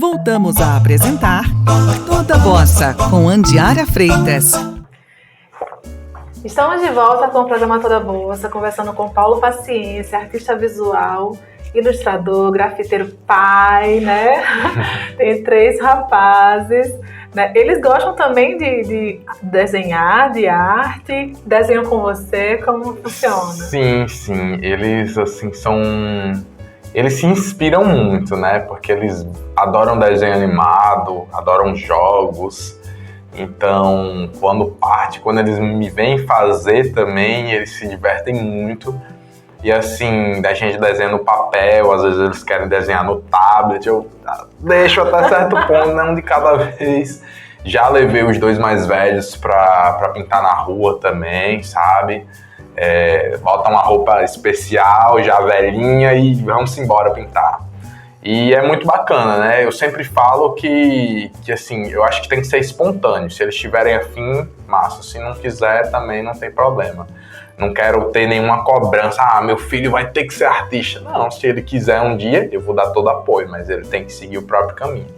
Voltamos a apresentar Toda Bossa, com Andiara Freitas. Estamos de volta com o programa Toda Bossa, conversando com Paulo Paciência, artista visual, ilustrador, grafiteiro, pai, né? Tem 3 rapazes, né? Eles gostam também de desenhar, de arte, desenham com você, como funciona? Sim, eles assim eles se inspiram muito, né? Porque eles adoram desenho animado, adoram jogos. Então, quando eles me veem fazer também, eles se divertem muito. E assim, a gente desenha no papel, às vezes eles querem desenhar no tablet, eu deixo até certo ponto, né, um de cada vez. Já levei os 2 mais velhos pra pintar na rua também, sabe? Bota uma roupa especial, já velhinha, e vamos embora pintar. E é muito bacana, né? Eu sempre falo que assim, eu acho que tem que ser espontâneo. Se eles tiverem afim, massa. Se não quiser, também não tem problema. Não quero ter nenhuma cobrança. Meu filho vai ter que ser artista. Não, se ele quiser um dia, eu vou dar todo apoio, mas ele tem que seguir o próprio caminho.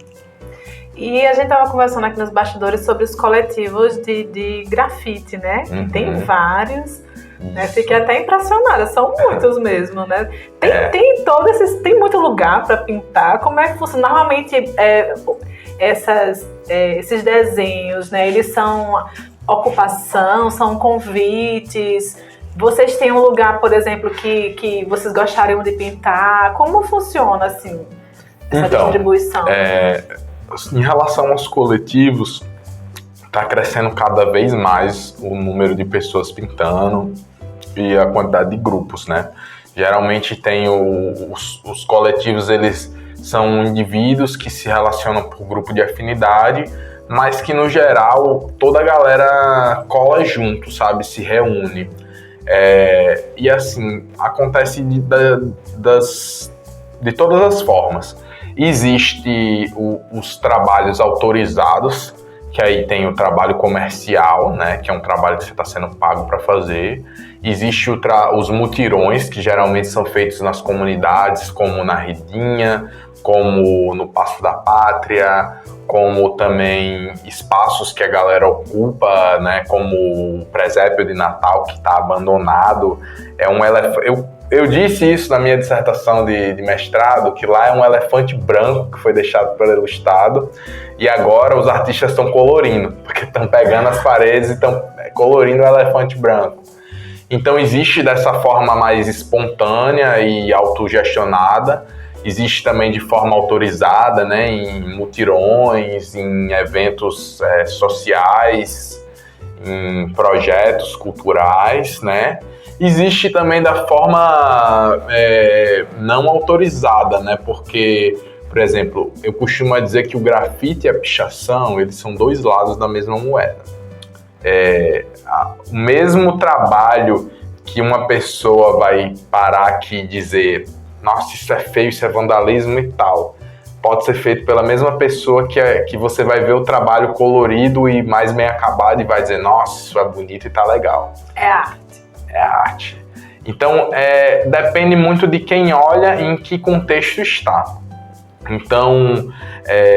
E a gente estava conversando aqui nos bastidores sobre os coletivos de grafite, né? Uhum. Tem vários. Né? Fiquei até impressionada, são muitos mesmo, né? Tem muito lugar para pintar. Como é que funciona? Normalmente esses desenhos, né? Eles são ocupação, são convites. Vocês têm um lugar, por exemplo, que vocês gostariam de pintar? Como funciona assim essa distribuição? Em relação aos coletivos, está crescendo cada vez mais o número de pessoas pintando e a quantidade de grupos, né? Geralmente tem os coletivos, eles são indivíduos que se relacionam por grupo de afinidade, mas que no geral toda a galera cola junto, sabe? Se reúne. E assim, acontece de todas as formas. Existe os trabalhos autorizados, que aí tem o trabalho comercial, né, que é um trabalho que você está sendo pago para fazer. Existe os mutirões, que geralmente são feitos nas comunidades, como na Redinha, como no Paço da Pátria, como também espaços que a galera ocupa, né, como o presépio de Natal, que está abandonado. Eu disse isso na minha dissertação de mestrado, que lá é um elefante branco que foi deixado pelo Estado, e agora os artistas estão colorindo, porque estão pegando as paredes e estão colorindo o elefante branco. Então existe dessa forma mais espontânea e autogestionada, existe também de forma autorizada, né, em mutirões, em eventos sociais, em projetos culturais, né? Existe também da forma não autorizada, né? Porque, por exemplo, eu costumo dizer que o grafite e a pichação, eles são 2 lados da mesma moeda. O mesmo trabalho que uma pessoa vai parar aqui e dizer, nossa, isso é feio, isso é vandalismo e tal, pode ser feito pela mesma pessoa que você vai ver o trabalho colorido e mais bem acabado e vai dizer, nossa, isso é bonito e tá legal. É arte. É arte. Então, depende muito de quem olha e em que contexto está. Então,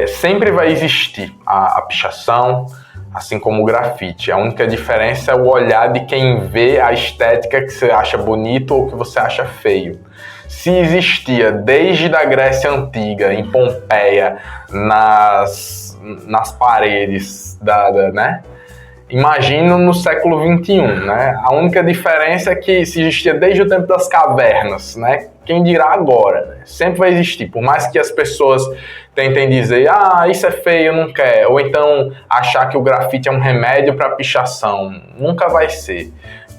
sempre vai existir a pichação, assim como o grafite. A única diferença é o olhar de quem vê a estética que você acha bonito ou que você acha feio. Se existia desde a Grécia Antiga, em Pompeia, nas paredes né? Imagino no século XXI, né? A única diferença é que se existia desde o tempo das cavernas, né? Quem dirá agora, né? Sempre vai existir, por mais que as pessoas tentem dizer, isso é feio, eu não quero, ou então achar que o grafite é um remédio para pichação, nunca vai ser,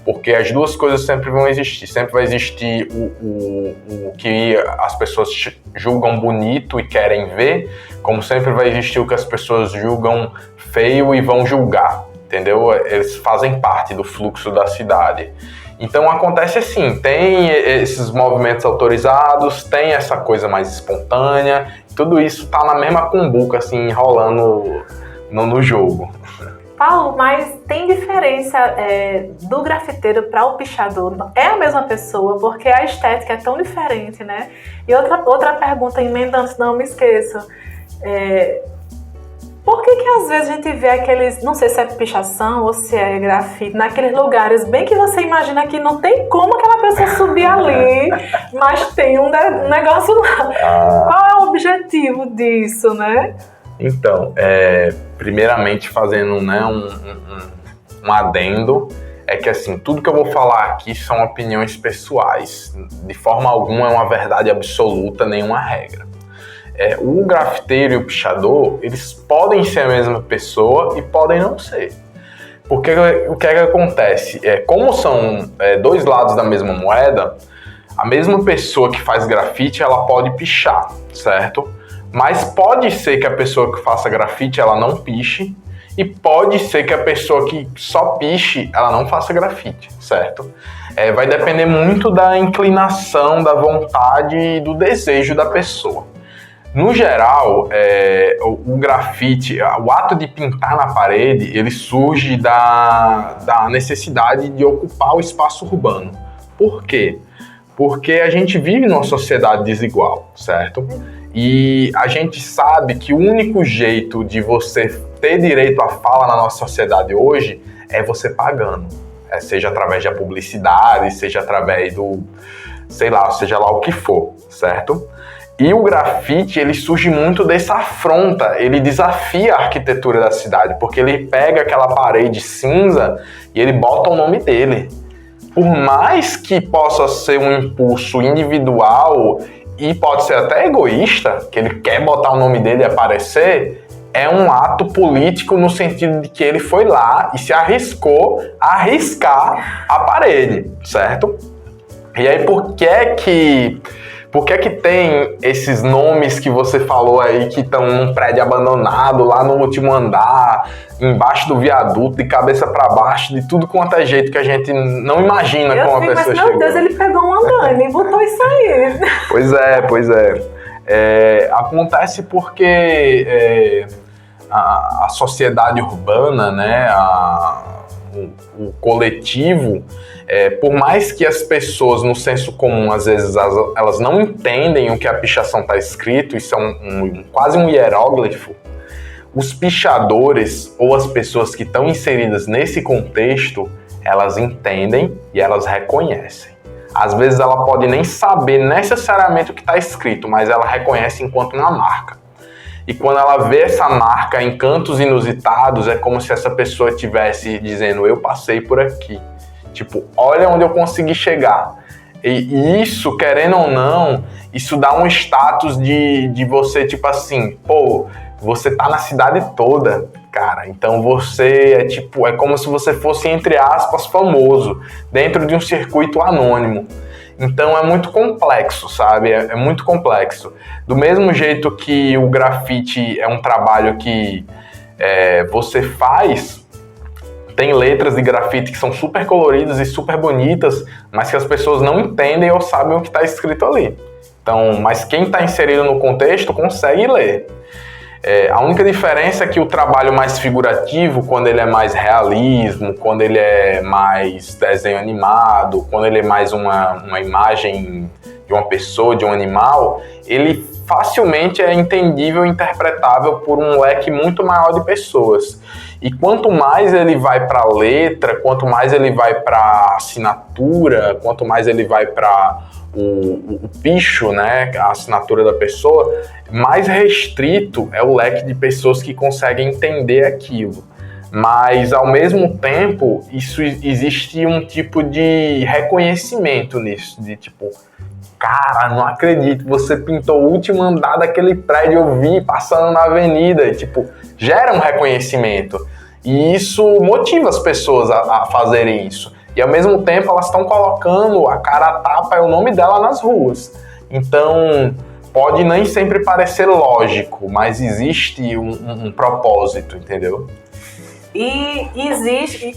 porque as duas coisas sempre vão existir, sempre vai existir o que as pessoas julgam bonito e querem ver, como sempre vai existir o que as pessoas julgam feio e vão julgar. Entendeu? Eles fazem parte do fluxo da cidade. Então acontece assim, tem esses movimentos autorizados, tem essa coisa mais espontânea, tudo isso tá na mesma cumbuca, assim, enrolando no jogo. Paulo, mas tem diferença do grafiteiro para o pichador? É a mesma pessoa, porque a estética é tão diferente, né? E outra pergunta, emendando, se não me esqueço. Por que às vezes a gente vê aqueles, não sei se é pichação ou se é grafite, naqueles lugares bem que você imagina que não tem como aquela pessoa subir ali, mas tem um negócio lá. Qual é o objetivo disso, né? Então, primeiramente fazendo, né, um adendo, é que assim, tudo que eu vou falar aqui são opiniões pessoais. De forma alguma é uma verdade absoluta, nenhuma regra. O grafiteiro e o pichador, eles podem ser a mesma pessoa e podem não ser. Porque o que é que acontece? Como são dois lados da mesma moeda, a mesma pessoa que faz grafite, ela pode pichar, certo? Mas pode ser que a pessoa que faça grafite, ela não piche, e pode ser que a pessoa que só piche, ela não faça grafite, certo? Vai depender muito da inclinação, da vontade e do desejo da pessoa. No geral, o grafite, o ato de pintar na parede, ele surge da necessidade de ocupar o espaço urbano. Por quê? Porque a gente vive numa sociedade desigual, certo? E a gente sabe que o único jeito de você ter direito à fala na nossa sociedade hoje é você pagando. Seja através da publicidade, seja através do, sei lá, seja lá o que for, certo? E o grafite, ele surge muito dessa afronta, ele desafia a arquitetura da cidade, porque ele pega aquela parede cinza e ele bota o nome dele. Por mais que possa ser um impulso individual e pode ser até egoísta, que ele quer botar o nome dele e aparecer, é um ato político no sentido de que ele foi lá e se arriscou a arriscar a parede, certo? E aí por que que tem esses nomes que você falou aí que estão num prédio abandonado, lá no último andar, embaixo do viaduto, de cabeça para baixo, de tudo quanto é jeito que a gente não imagina como a pessoa chegou. Mas, meu Deus, ele pegou um andaime e botou isso aí. Pois é. Acontece porque a sociedade urbana, né, o coletivo, por mais que as pessoas no senso comum às vezes elas não entendem o que a pichação está escrito, isso é quase um hieróglifo, os pichadores ou as pessoas que estão inseridas nesse contexto, elas entendem e elas reconhecem. Às vezes ela pode nem saber necessariamente o que está escrito, mas ela reconhece enquanto uma marca. E quando ela vê essa marca em cantos inusitados, é como se essa pessoa estivesse dizendo, eu passei por aqui. Tipo, olha onde eu consegui chegar. E isso, querendo ou não, isso dá um status de você, tipo assim, pô, você tá na cidade toda, cara. Então você é como se você fosse, entre aspas, famoso, dentro de um circuito anônimo. Então é muito complexo, sabe? É muito complexo. Do mesmo jeito que o grafite é um trabalho que você faz, tem letras de grafite que são super coloridas e super bonitas, mas que as pessoas não entendem ou sabem o que está escrito ali. Então, mas quem está inserido no contexto consegue ler. A única diferença é que o trabalho mais figurativo, quando ele é mais realismo, quando ele é mais desenho animado, quando ele é mais uma imagem de uma pessoa, de um animal, ele facilmente é entendível e interpretável por um leque muito maior de pessoas. E quanto mais ele vai para a letra, quanto mais ele vai para a assinatura, quanto mais ele vai para o picho, né, a assinatura da pessoa, mais restrito é o leque de pessoas que conseguem entender aquilo. Mas, ao mesmo tempo, existe um tipo de reconhecimento nisso, de tipo, cara, não acredito, você pintou o último andar daquele prédio, eu vi passando na avenida, e tipo, gera um reconhecimento. E isso motiva as pessoas a fazerem isso. E ao mesmo tempo elas estão colocando a cara a tapa e o nome dela nas ruas. Então pode nem sempre parecer lógico, mas existe um propósito, entendeu? E existe...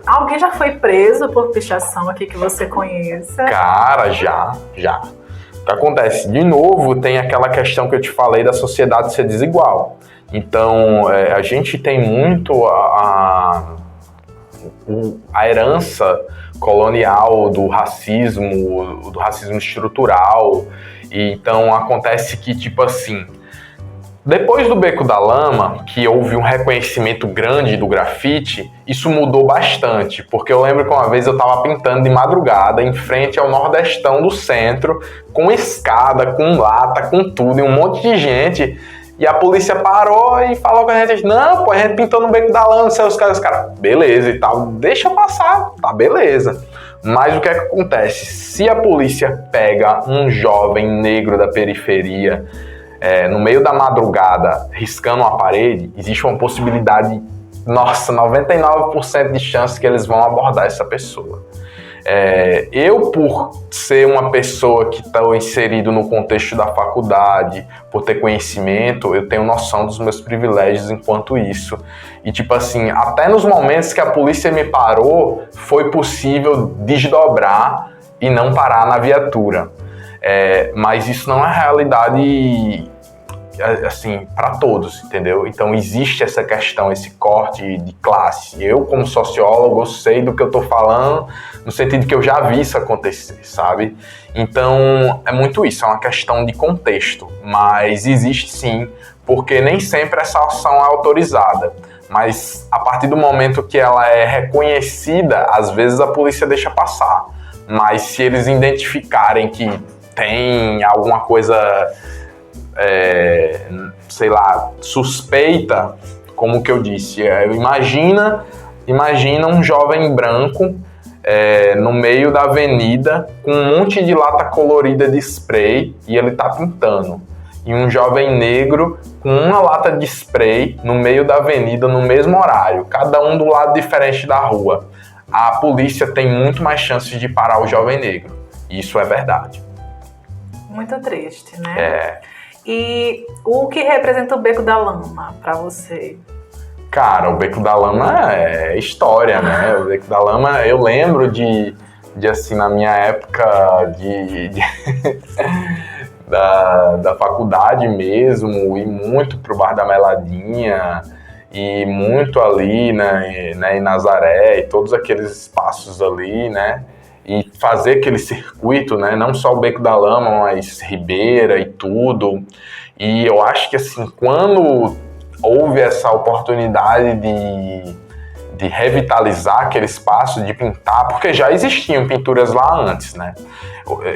Alguém já foi preso por pichação aqui que você conheça? Cara, já. O que acontece? De novo, tem aquela questão que eu te falei da sociedade ser desigual. Então, a gente tem muito a herança colonial do racismo estrutural. E então, acontece que, tipo assim, Depois do Beco da Lama, que houve um reconhecimento grande do grafite, isso mudou bastante, porque eu lembro que uma vez eu estava pintando de madrugada em frente ao Nordestão do centro, com escada, com lata, com tudo, e um monte de gente, e a polícia parou e falou com a gente, não, pô, a gente pintou no Beco da Lama, os caras, beleza e tal, deixa passar, tá, beleza. Mas o que é que acontece? Se a polícia pega um jovem negro da periferia, no meio da madrugada, riscando uma parede, existe uma possibilidade, 99% de chance que eles vão abordar essa pessoa. Eu, por ser uma pessoa que está inserido no contexto da faculdade, por ter conhecimento, eu tenho noção dos meus privilégios enquanto isso. E tipo assim, até nos momentos que a polícia me parou, foi possível desdobrar e não parar na viatura. Mas isso não é realidade assim, para todos, entendeu? Então existe essa questão, esse corte de classe. Eu, como sociólogo, eu sei do que eu tô falando, no sentido que eu já vi isso acontecer, sabe? Então, é muito isso, é uma questão de contexto, mas existe sim, porque nem sempre essa ação é autorizada, mas a partir do momento que ela é reconhecida, às vezes a polícia deixa passar, mas se eles identificarem que tem alguma coisa sei lá, suspeita, como que eu disse, imagina um jovem branco no meio da avenida com um monte de lata colorida de spray e ele tá pintando, e um jovem negro com uma lata de spray no meio da avenida no mesmo horário, cada um do lado diferente da rua, a polícia tem muito mais chances de parar o jovem negro. Isso é verdade. Muito triste, né? E o que representa o Beco da Lama para você? Cara, o Beco da Lama é história, né? O Beco da Lama, eu lembro de assim, na minha época da faculdade mesmo, ir muito pro Bar da Meladinha, e muito ali, né, em Nazaré, e todos aqueles espaços ali, né? E fazer aquele circuito, né? Não só o Beco da Lama, mas Ribeira e tudo. E eu acho que assim, quando houve essa oportunidade de revitalizar aquele espaço, de pintar, porque já existiam pinturas lá antes, né?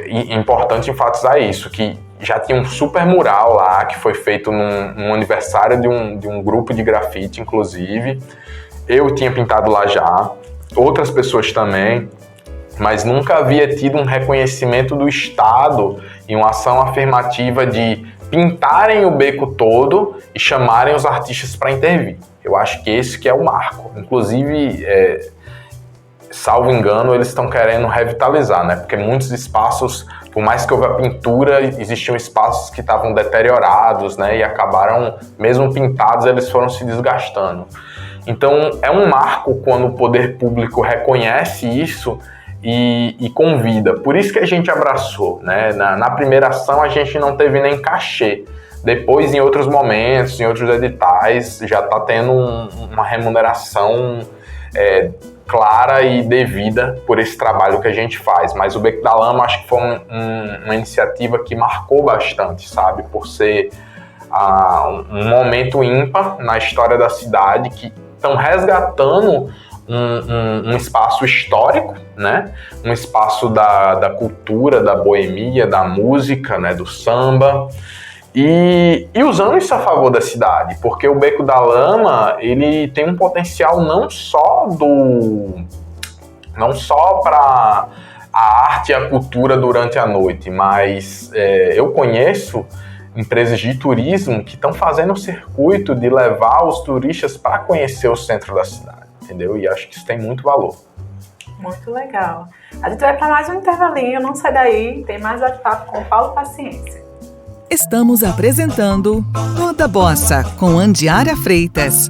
E é importante enfatizar isso, que já tinha um super mural lá, que foi feito num aniversário de um grupo de grafite, inclusive. Eu tinha pintado lá já, outras pessoas também, mas nunca havia tido um reconhecimento do Estado e uma ação afirmativa de pintarem o beco todo e chamarem os artistas para intervir. Eu acho que esse que é o marco. Inclusive, salvo engano, eles estão querendo revitalizar, né? Porque muitos espaços, por mais que houve a pintura, existiam espaços que estavam deteriorados, né? E acabaram, mesmo pintados, eles foram se desgastando. Então, é um marco quando o poder público reconhece isso e convida. Por isso que a gente abraçou, né? Na primeira ação a gente não teve nem cachê. Depois, em outros momentos, em outros editais, já está tendo uma remuneração clara e devida por esse trabalho que a gente faz. Mas o Beco da Lama acho que foi uma iniciativa que marcou bastante, sabe? Por ser um momento ímpar na história da cidade, que estão resgatando um espaço histórico, né? Um espaço da cultura, da boemia, da música, né? Do samba, e usando isso a favor da cidade, porque o Beco da Lama, ele tem um potencial não só para a arte e a cultura durante a noite, mas eu conheço empresas de turismo que estão fazendo o circuito de levar os turistas para conhecer o centro da cidade, entendeu? E acho que isso tem muito valor. Muito legal. A gente vai para mais um intervalinho, não sai daí, tem mais bate-papo com o Paulo Paciência. Estamos apresentando Toda Bossa, com Andiara Freitas.